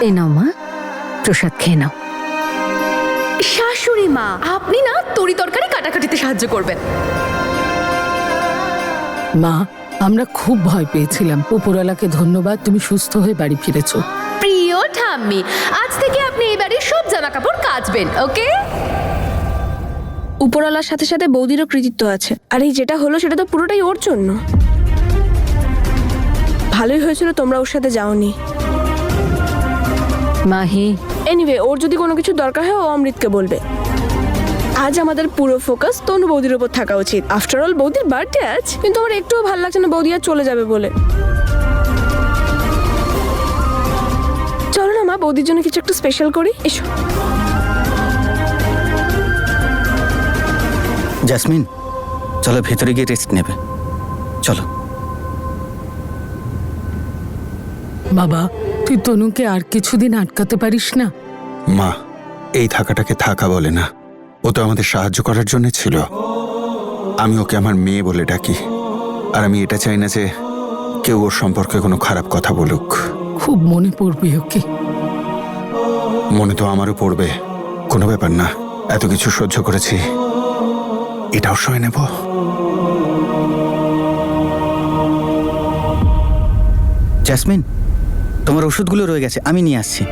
এই নাও মা, প্রসাদ খেয়ে নাও। শাশুড়ি মা, আপনি না তরি তরকারি কাটাকাটিতে সাহায্য করবেন। মা, আমরা খুব ভয় পেয়েছিলাম। উপরওয়ালাকে ধন্যবাদ, তুমি সুস্থ হয়ে বাড়ি ফিরেছো। প্রিয় ঠাম্মি, আজ থেকে আপনি এই বাড়ির সব জামা কাপড় কাচবেন, ওকে? উপরওয়ালার সাথে সাথে বৌদিরও কৃতিত্ব আছে, আর এই যেটা হলো সেটা তো পুরোটাই ওর জন্য। ভালোই হয়েছিল তোমরা ওর সাথে যাওনি। মাহি, এনিওয়ে, ওর যদি কোনো কিছু দরকার হয় ও অমৃতকে বলবে। আজ আমাদের পুরো ফোকাস তনু বৌদির উপর থাকা উচিত। আফটার অল বৌদির বার্থডে আজ, কিন্তু আমার একটুও ভালো লাগছে না বৌদি আর চলে যাবে বলে। চলো না মা, বৌদির জন্য কিছু একটু স্পেশাল করি, এসো। জেসমিন, চলো ভেতরে গিয়ে রেস্ট নেবে, চলো। বাবা, তুই তনুকে আর কিছুদিন আটকাতে পারিস না? মা, এই থাকাটাকে থাকা বলে না, ও তো আমাদের সাহায্য করার জন্য ছিল। আমি ওকে আমার মেয়ে বলে ডাকি, আর আমি এটা চাই না যে কেউ ওর সম্পর্কে কোনো খারাপ কথা বলুক। খুব মনে পড়বে ওকে। মনে তো আমারও পড়বে, কোনো ব্যাপার না। এত কিছু সহ্য করেছি, এটাও সয়ে নেব। জেসমিন, তোমার ওষুধগুলো রয়ে গেছে, আমি নিয়ে আসছি।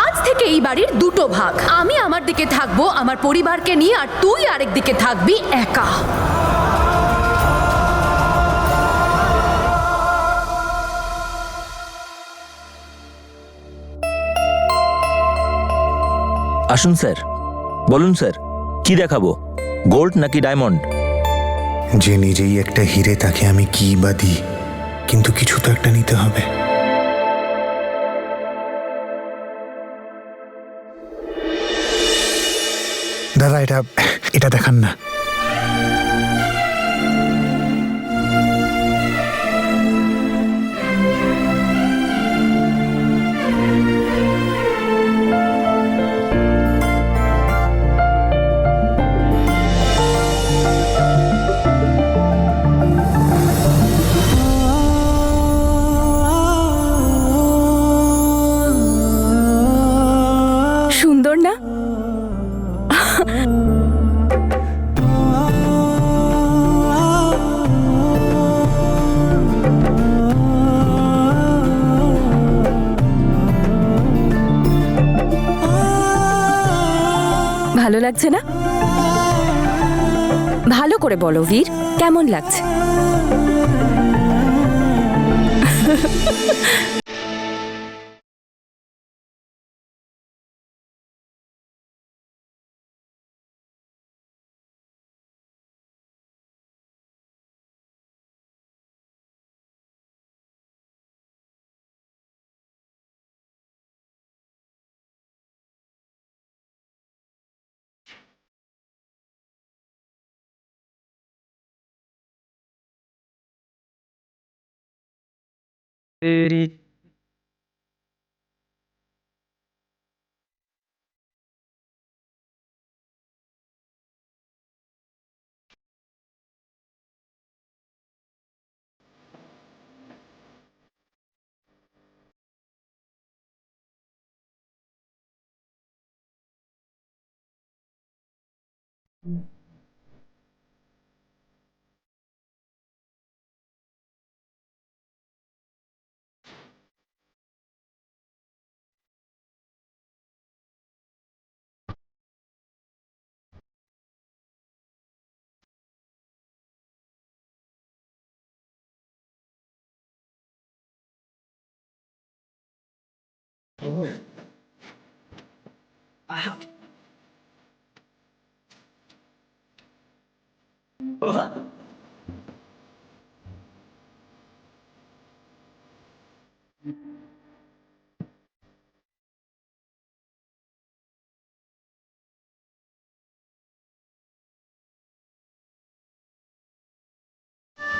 আজ থেকে এই বাড়ির দুটো ভাগ। আমি আমার দিকে থাকবো আমার পরিবারকে নিয়ে, আর তুই আরেক দিকে থাকবি একা। আসুন স্যার, বলুন স্যার, কি দেখাবো, গোল্ড নাকি ডায়মন্ড? যে নিজেই একটা হিরে, তাকে আমি কি বা দিই, কিন্তু কিছু তো একটা নিতে হবে। দাদা, এটা এটা দেখান না। সুন্দর না? ভালো লাগছে না? ভালো করে বলো বীর, কেমন লাগছে?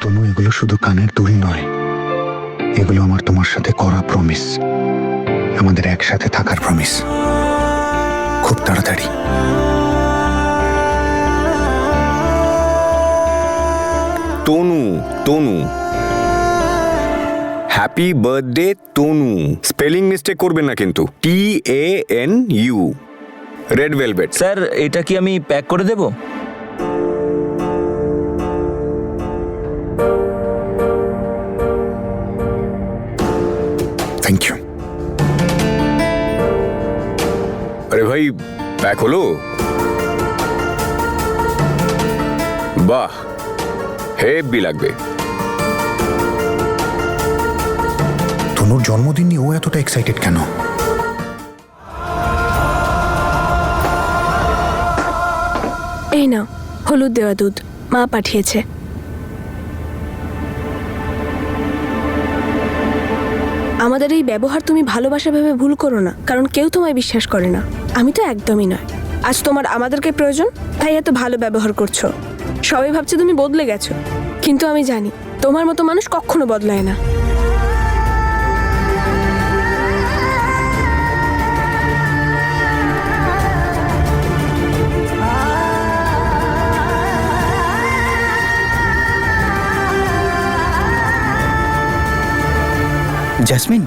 তনু, এগুলো শুধু কানের দুল নয়, এগুলো আমার তোমার সাথে করা প্রমিস, আমাদের একসাথে থাকার প্রমিস। খুব তাড়াতাড়ি। তনু, তনু, হ্যাপি বার্থডে তনু। স্পেলিং মিস্টেক করবেন না কিন্তু। TANU, red velvet. স্যার এটা কি আমি প্যাক করে দেব? Thank you. আরে ভাই, প্যাক হলো? বাহ, হেভি লাগবে। তনুর জন্মদিন নিয়ে ও এতটা এক্সাইটেড কেন? এই নাও হলুদ দেওয়া দুধ, মা পাঠিয়েছে। আমাদের এই ব্যবহার তুমি ভালোবাসা ভেবে ভুল করো না, কারণ কেউ তোমায় বিশ্বাস করে না। আমি তো একদমই নয়। আজ তোমার আমাদেরকে প্রয়োজন, তাই এত ভালো ব্যবহার করছো। সবাই ভাবছে তুমি বদলে গেছো, কিন্তু আমি জানি তোমার মতো মানুষ কখনো বদলায় না। জ্যাসমিন,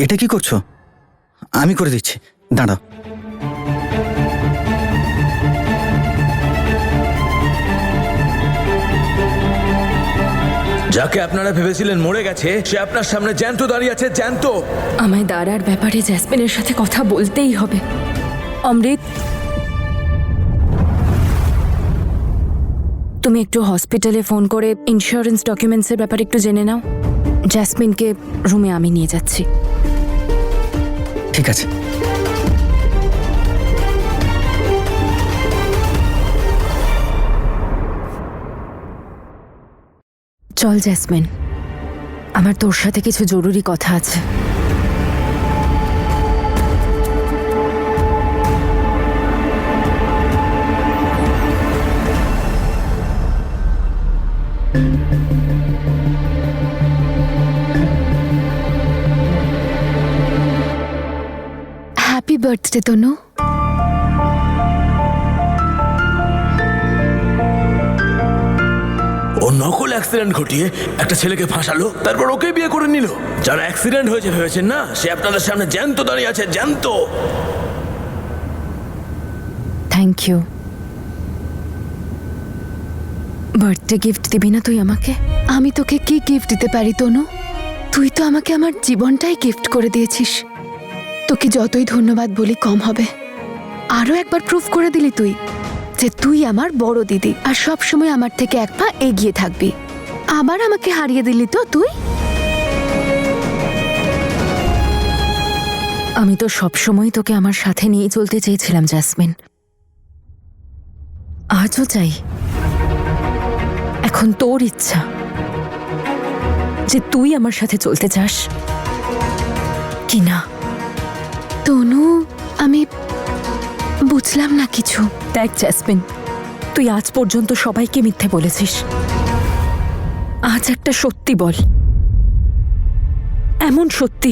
এটা কি করছো? আমি করে দিচ্ছি, দাঁড়াও। যাকে আপনারা ভেবেছিলেন মরে গেছে, সে আপনার সামনে জ্যান্ত দাঁড়িয়ে আছে, জ্যান্ত। আমায় দাঁড়ার ব্যাপারে জ্যাসমিনের সাথে কথা বলতেই হবে। অমৃত, তুমি একটু হসপিটালে ফোন করে ইন্স্যুরেন্স ডকুমেন্টসের ব্যাপারে একটু জেনে নাও। জ্যাসমিনকে রুমে আমি নিয়ে যাচ্ছি। ঠিক আছে। চল জ্যাসমিন, আমার তোর সাথে কিছু জরুরি কথা আছে। হ্যাপি বার্থডে তনু। ও নকল অ্যাক্সিডেন্ট ঘটিয়ে একটা ছেলেকে ফাঁসালো, তারপর ওকে বিয়ে করে নিল। যার অ্যাক্সিডেন্ট হয়েছে ভেবেছেন না, সে আপনাদের সামনে জ্যান্ত দাঁড়িয়ে আছে, জ্যান্ত। Thank you. বার্থডে গিফট দিবি না তুই আমাকে? আমি তোকে কি গিফট দিতে পারি তনু? তুই তো আমাকে আমার জীবনটাই গিফট করে দিয়েছিস। তোকে যতই ধন্যবাদ বলি কম হবে। আরও একবার প্রুফ করে দিলি তুই যে তুই আমার বড় দিদি, আর সব সময় আমার থেকে এক পা এগিয়ে থাকবি। আবার আমাকে হারিয়ে দিলি তো তুই। আমি তো সবসময় তোকে আমার সাথে নিয়ে চলতে চেয়েছিলাম জ্যাসমিন, আজও চাই। এখন তোর ইচ্ছা যে তুই আমার সাথে চলতে চাস কি না। তনু, আমি বুঝলাম না কিছু। দেখ জ্যাসমিন, তুই আজ পর্যন্ত সবাইকে মিথ্যে বলেছিস। আজ একটা সত্যি বল, এমন সত্যি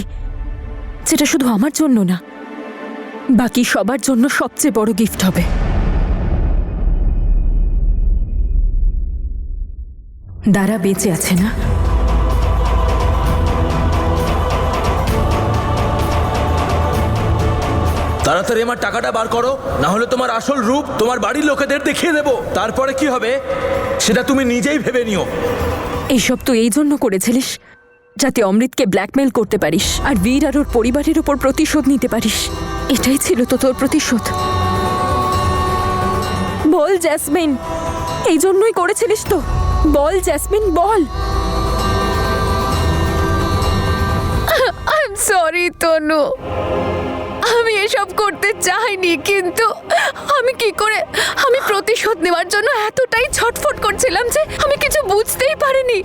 যেটা শুধু আমার জন্য না, বাকি সবার জন্য সবচেয়ে বড় গিফট হবে। দারা বেঁচে আছে না? তাড়াতাড়ি আমার টাকাটা বার করো, না হলে তোমার আসল রূপ তোমার বাড়ির লোকেদের দেখিয়ে দেবো। তারপরে কি হবে সেটা তুমি নিজেই ভেবে নিও। এইসব তুই এই জন্য করেছিলিস যাতে অমৃতকে ব্ল্যাকমেল করতে পারিস আর বীর আর ওর পরিবারের উপর প্রতিশোধ নিতে পারিস। এটাই ছিল তো তোর প্রতিশোধ? বল জ্যাসমিন, এই জন্যই করেছিলিস তো? বল জ্যাসমিন, বল। আই এম সরি তনু, আমি এসব করতে চাইনি, কিন্তু আমি কি করে, আমি প্রতিশোধ নেওয়ার জন্য এতটাই ছটফট করছিলাম যে আমি কিছু বুঝতেই পারিনি।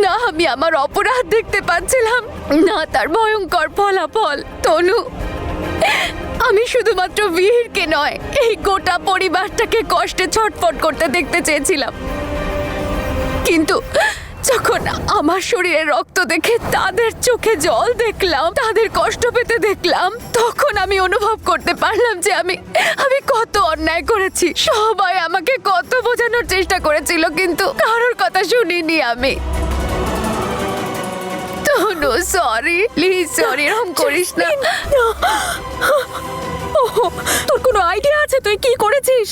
না আমি আমার অপরাধ দেখতে পাচ্ছিলাম, না তার ভয়ঙ্কর ফলাফল। তনু, আমি শুধুমাত্র বীরকে নয়, এই গোটা পরিবারটাকে কষ্টে ছটফট করতে দেখতে চেয়েছিলাম, কিন্তু যখন আমার শরীরে রক্ত দেখে তাদের চোখে জল দেখলাম, তাদের কষ্ট পেতে দেখলাম, তখন আমি অনুভব করতে পারলাম যে আমি কত অন্যায় করেছি। সবাই আমাকে কত বোঝানোর চেষ্টা করেছিল, কিন্তু কারোর কথা শুনিনি আমি। তনু সরি, প্লিজ সরি, এরকম করিস না। ওহো, তোর কোনো আইডিয়া আছে তুই কি করেছিস?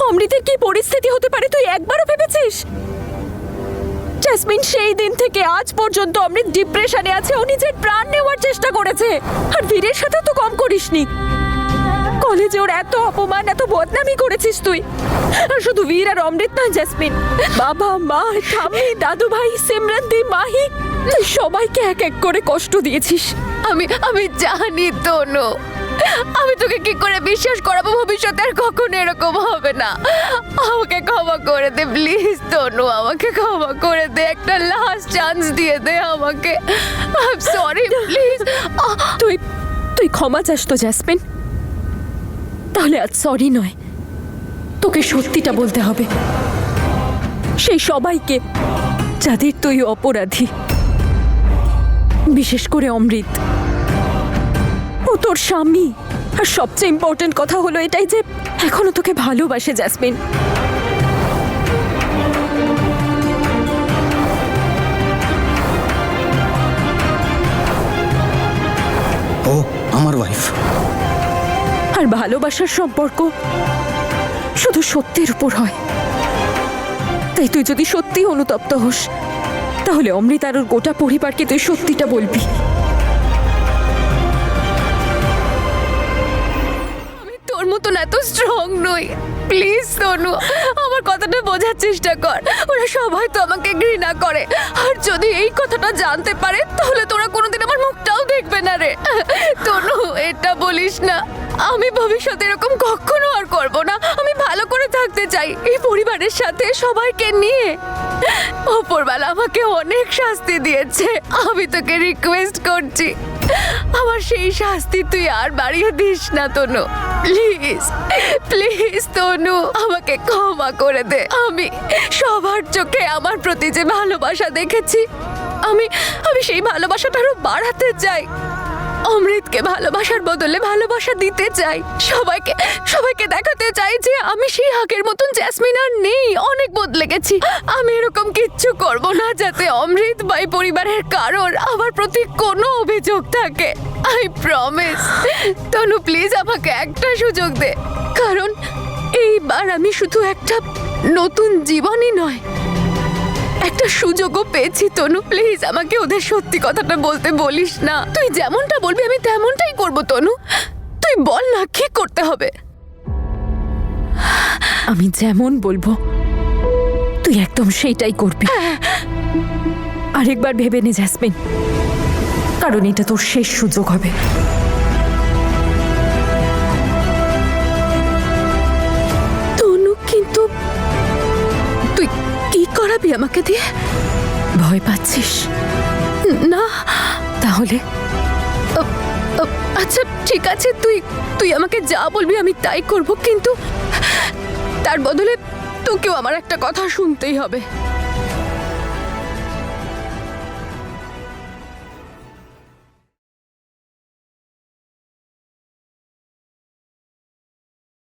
অমৃতের কি পরিস্থিতি হতে পারে তুই একবারও ভেবেছিস? জেসমিন, সেই দিন থেকে আজ পর্যন্ত অমৃত ডিপ্রেশনে আছে, ও নিজের প্রাণ নেওয়ার চেষ্টা করেছে। আর বীরের সাথে তো কম করিসনি। কলেজে ওর এত অপমান, এত বদনামি করেছিস তুই। আর শুধু বীর আর অমৃত নয় জেসমিন, বাবা, মা, ঠাম্মি, দাদু ভাই, সিমরান দি, মাহি, তুই সবাইকে এক এক করে কষ্ট দিয়েছিস। আমি জানি তনু, আমি তোকে কি করে বিশ্বাস করাবো ভবিষ্যতে আর কখনো এরকম হবে না। আমাকে ক্ষমা করে দে প্লিজ তনু, আমাকে ক্ষমা করে দে, একটা লাস্ট চান্স দিয়ে দে আমাকে। I am sorry please. তুই ক্ষমা চাস তো জেসমিন? তাহলে আজ সরি নয়, তোকে সত্যিটা বলতে হবে সেই সবাইকে যাদের তুই অপরাধী, বিশেষ করে অমৃত। ও তোর স্বামী, আর সবচেয়ে ইম্পর্টেন্ট কথা হলো এটাই যে এখনো তোকে ভালোবাসে জেসমিন। ও আমার ওয়াইফ। আর ভালোবাসার সম্পর্ক শুধু সত্যের উপর হয়। তাই তুই যদি সত্যি অনুতপ্ত হোস, তাহলে অমৃত আর ওর গোটা পরিবারকে তুই সত্যিটা বলবি। আমি তোর মতন এত স্ট্রং নই, প্লিজ তনু, আমার কথাটা বোঝার চেষ্টা কর। ওরা সবাই তো আমাকে ঘৃণা করে, আর যদি এই কথাটা জানতে পারে তাহলে তোরা কোনোদিন আমার মুখটাও দেখবে না রে। তনু, এটা বলিস না। আমি ভবিষ্যতে এরকম কখনো আর করব না। আমি ভালো করে থাকতে চাই এই পরিবারের সাথে, সবাইকে নিয়ে। ওপরবেলা আমাকে অনেক শাস্তি দিয়েছে, আমি তোকে রিকোয়েস্ট করছি, আমার সেই শাস্তি তুই আর বাড়িয়ে দিস না তনু, প্লিজ প্লিজ তনু, আমাকে ক্ষমা করে দে। আমি সবার চোখে আমার প্রতি যে ভালোবাসা দেখেছি, আমি সেই ভালোবাসাটা আরো বাড়াতে চাই। অমৃতকে ভালোবাসার বদলে ভালোবাসা দিতে চাই, সবাইকে দেখাতে চাই যে আমি সেই আগের মতন জেসমিন আর নেই, অনেক বদলে গেছি। আমি এরকম কিচ্ছু করব না যাতে অমৃত বা এই পরিবারের কারোর আমার প্রতি কোনো অভিযোগ থাকে। I promise. তনু প্লিজ আমাকে একটা সুযোগ দে, কারণ এইবার আমি শুধু একটা নতুন জীবনই নয়, একটা সুযোগও পেয়েছি। তনু প্লিজ আমাকে ওদের সত্যি কথাটা বলতে বলিস না। তুই যেমনটা বলবি আমি তেমনটাই করব তনু। তুই বল না কি করতে হবে। আমি যেমন বলবো তুই একদম সেইটাই করবি। আরেকবার ভেবে নে জেসমিন, কারণ এটা তোর শেষ সুযোগ হবে। তনু, কিন্তু তুই কি করাবি আমাকে দিয়ে? ভয় পাচ্ছিস না, তাহলে? আচ্ছা ঠিক আছে, তুই আমাকে যা বলবি আমি তাই করব, কিন্তু তার বদলে তোকেও আমার একটা কথা শুনতেই হবে।